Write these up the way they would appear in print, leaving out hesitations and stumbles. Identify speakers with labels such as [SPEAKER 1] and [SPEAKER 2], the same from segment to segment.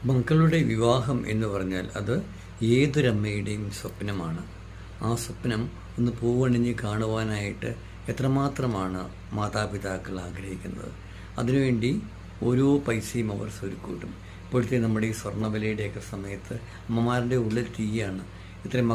[SPEAKER 1] മക്കളുടെ വിവാഹം എന്ന് പറഞ്ഞാൽ അത് ഏതൊരമ്മയുടെയും സ്വപ്നമാണ്. ആ സ്വപ്നം ഒന്ന് പൂവണിഞ്ഞ് കാണുവാനായിട്ട് എത്രമാത്രമാണ് മാതാപിതാക്കൾ ആഗ്രഹിക്കുന്നത്. അതിനുവേണ്ടി ഓരോ പൈസയും അവർ സ്വരുക്കൂട്ടും. ഇപ്പോഴത്തെ നമ്മുടെ ഈ സ്വർണ്ണവിലയുടെയൊക്കെ സമയത്ത് അമ്മമാരുടെ ഉള്ളിൽ തീയാണ്. ഇത്രയും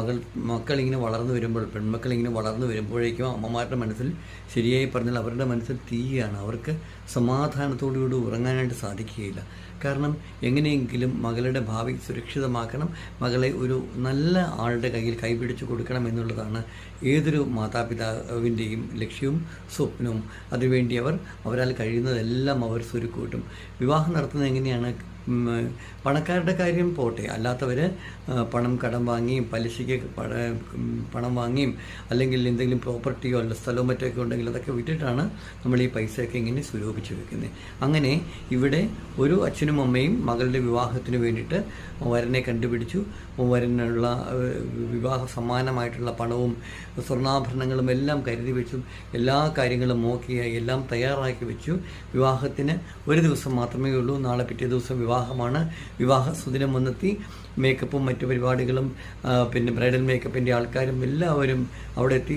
[SPEAKER 1] മക്കളിങ്ങനെ വളർന്നു വരുമ്പോൾ, പെൺമക്കളിങ്ങനെ വളർന്നു വരുമ്പോഴേക്കും അമ്മമാരുടെ മനസ്സിൽ, ശരിയായി പറഞ്ഞാൽ അവരുടെ മനസ്സിൽ തീയാണ്. അവർക്ക് സമാധാനത്തോടുകൂടി ഉറങ്ങാനായിട്ട് സാധിക്കുകയില്ല. കാരണം എങ്ങനെയെങ്കിലും മകളുടെ ഭാവി സുരക്ഷിതമാക്കണം, മകളെ ഒരു നല്ല ആളുടെ കയ്യിൽ കൈപിടിച്ചു കൊടുക്കണം എന്നുള്ളതാണ് ഏതൊരു മാതാപിതാവിൻ്റെയും ലക്ഷ്യവും സ്വപ്നവും. അതിനുവേണ്ടി അവരാൽ കഴിയുന്നതെല്ലാം അവർ സ്വരുക്കൂട്ടും. വിവാഹം നടത്തുന്നത് എങ്ങനെയാണ്? പണക്കാരുടെ കാര്യം പോട്ടെ, അല്ലാത്തവർ പണം കടം വാങ്ങിയും പലിശയ്ക്ക് പണം വാങ്ങിയും അല്ലെങ്കിൽ എന്തെങ്കിലും പ്രോപ്പർട്ടിയോ അല്ല സ്ഥലമോ മറ്റോ ഒക്കെ ഉണ്ടെങ്കിൽ അതൊക്കെ വിട്ടിട്ടാണ് നമ്മൾ ഈ പൈസയൊക്കെ ഇങ്ങനെ സ്വരൂപിച്ച് വെക്കുന്നത്. അങ്ങനെ ഇവിടെ ഒരു അച്ഛനും അമ്മയും മകളുടെ വിവാഹത്തിന് വേണ്ടിയിട്ട് വരനെ കണ്ടുപിടിച്ചു. വരനുള്ള വിവാഹ സമ്മാനമായിട്ടുള്ള പണവും സ്വർണ്ണാഭരണങ്ങളും എല്ലാം കരുതി വെച്ചു. എല്ലാ കാര്യങ്ങളും നോക്കിയായി എല്ലാം തയ്യാറാക്കി വെച്ചു. വിവാഹത്തിന് ഒരു ദിവസം മാത്രമേ ഉള്ളൂ. നാളെ പിറ്റേ ദിവസം വിവാഹമാണ്. വിവാഹ സുദിനം വന്നെത്തി. മേക്കപ്പും മറ്റു പരിപാടികളും പിന്നെ ബ്രൈഡൽ മേക്കപ്പിൻ്റെ ആൾക്കാരും എല്ലാവരും അവിടെ എത്തി.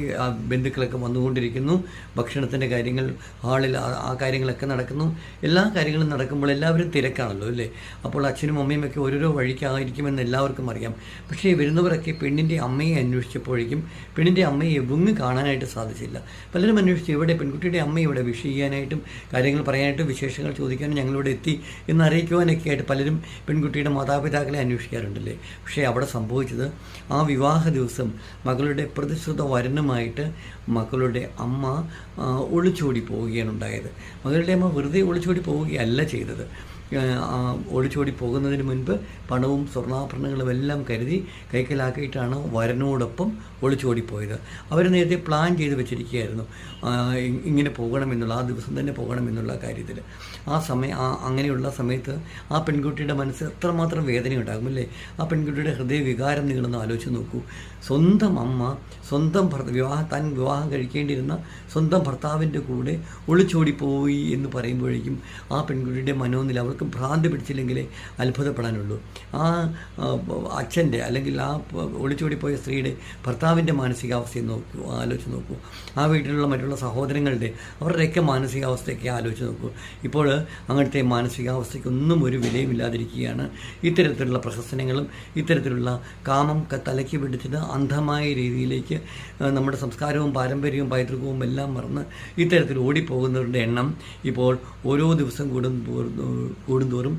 [SPEAKER 1] ബന്ധുക്കളൊക്കെ വന്നുകൊണ്ടിരിക്കുന്നു. ഭക്ഷണത്തിൻ്റെ കാര്യങ്ങൾ, ഹാളിൽ ആ കാര്യങ്ങളൊക്കെ നടക്കുന്നു. എല്ലാ കാര്യങ്ങളും നടക്കുമ്പോൾ എല്ലാവരും തിരക്കാണല്ലോ അല്ലേ. അപ്പോൾ അച്ഛനും അമ്മയും ഒക്കെ ഓരോരോ വഴിക്കായിരിക്കുമെന്ന് എല്ലാവർക്കും അറിയാം. പക്ഷേ വരുന്നവരൊക്കെ പെണ്ണിൻ്റെ അമ്മയെ അന്വേഷിച്ചപ്പോഴേക്കും പെണ്ണിൻ്റെ അമ്മയെ എങ്ങും കാണാനായിട്ട് സാധിച്ചില്ല. പലരും അന്വേഷിച്ചു, എവിടെ പെൺകുട്ടിയുടെ അമ്മ ഇവിടെ വിഷ് ചെയ്യാനായിട്ടും കാര്യങ്ങൾ പറയാനായിട്ടും വിശേഷങ്ങൾ ചോദിക്കാനും ഞങ്ങളിവിടെ എത്തി എന്ന് അറിയിക്കുവാനൊക്കെ ആയിട്ട് പലരും പെൺകുട്ടിയുടെ മാതാപിതാക്കളെ അന്വേഷിക്കാറുണ്ടല്ലേ. പക്ഷേ അവിടെ സംഭവിച്ചത്, ആ വിവാഹ ദിവസം മകളുടെ പ്രതിശ്രുത വരനുമായിട്ട് മകളുടെ അമ്മ ഒളിച്ചോടി പോവുകയാണ് ഉണ്ടായത്. മകളുടെ അമ്മ വെറുതെ ഒളിച്ചോടി പോവുകയല്ല ചെയ്തത്. ഒളിച്ചോടി പോകുന്നതിന് മുൻപ് പണവും സ്വർണ്ണാഭരണങ്ങളും എല്ലാം കരുതി കൈക്കലാക്കിയിട്ടാണ് വരനോടൊപ്പം ഒളിച്ചോടിപ്പോയത്. അവർ നേരത്തെ പ്ലാൻ ചെയ്ത് വെച്ചിരിക്കുകയായിരുന്നു ഇങ്ങനെ പോകണമെന്നുള്ള, ആ ദിവസം തന്നെ പോകണമെന്നുള്ള കാര്യത്തിൽ. അങ്ങനെയുള്ള സമയത്ത് ആ പെൺകുട്ടിയുടെ മനസ്സ് എത്രമാത്രം വേദനയുണ്ടാകും അല്ലേ. ആ പെൺകുട്ടിയുടെ ഹൃദയവികാരം നിങ്ങളൊന്ന് ആലോചിച്ച് നോക്കൂ. സ്വന്തം അമ്മ സ്വന്തം താൻ വിവാഹം കഴിക്കേണ്ടിയിരുന്ന സ്വന്തം ഭർത്താവിൻ്റെ കൂടെ ഒളിച്ചോടിപ്പോയി എന്ന് പറയുമ്പോഴേക്കും ആ പെൺകുട്ടിയുടെ മനോനില, അവൾക്ക് ഭ്രാന്തി പിടിച്ചില്ലെങ്കിലേ അത്ഭുതപ്പെടാനുള്ളൂ. ആ അച്ഛൻ്റെ അല്ലെങ്കിൽ ആ ഒളിച്ചോടിപ്പോയ സ്ത്രീയുടെ ഭർത്താവിൻ്റെ മാനസികാവസ്ഥയെ ആലോചിച്ച് നോക്കൂ. ആ വീട്ടിലുള്ള മറ്റുള്ള സഹോദരങ്ങളുടെ അവരുടെയൊക്കെ മാനസികാവസ്ഥയൊക്കെ ആലോചിച്ച് നോക്കൂ. ഇപ്പോൾ അങ്ങനത്തെ മാനസികാവസ്ഥയ്ക്കൊന്നും ഒരു വിലയുമില്ലാതിരിക്കുകയാണ്. ഇത്തരത്തിലുള്ള പ്രഹസനങ്ങളും ഇത്തരത്തിലുള്ള കാമം തലയ്ക്ക് പിടിച്ചത് അന്ധമായ രീതിയിലേക്ക് നമ്മുടെ സംസ്കാരവും പാരമ്പര്യവും പൈതൃകവും എല്ലാം മറന്ന് ഇത്തരത്തിൽ ഓടിപ്പോകുന്നവരുടെ എണ്ണം ഇപ്പോൾ ഓരോ ദിവസം കൂടുന്തോറും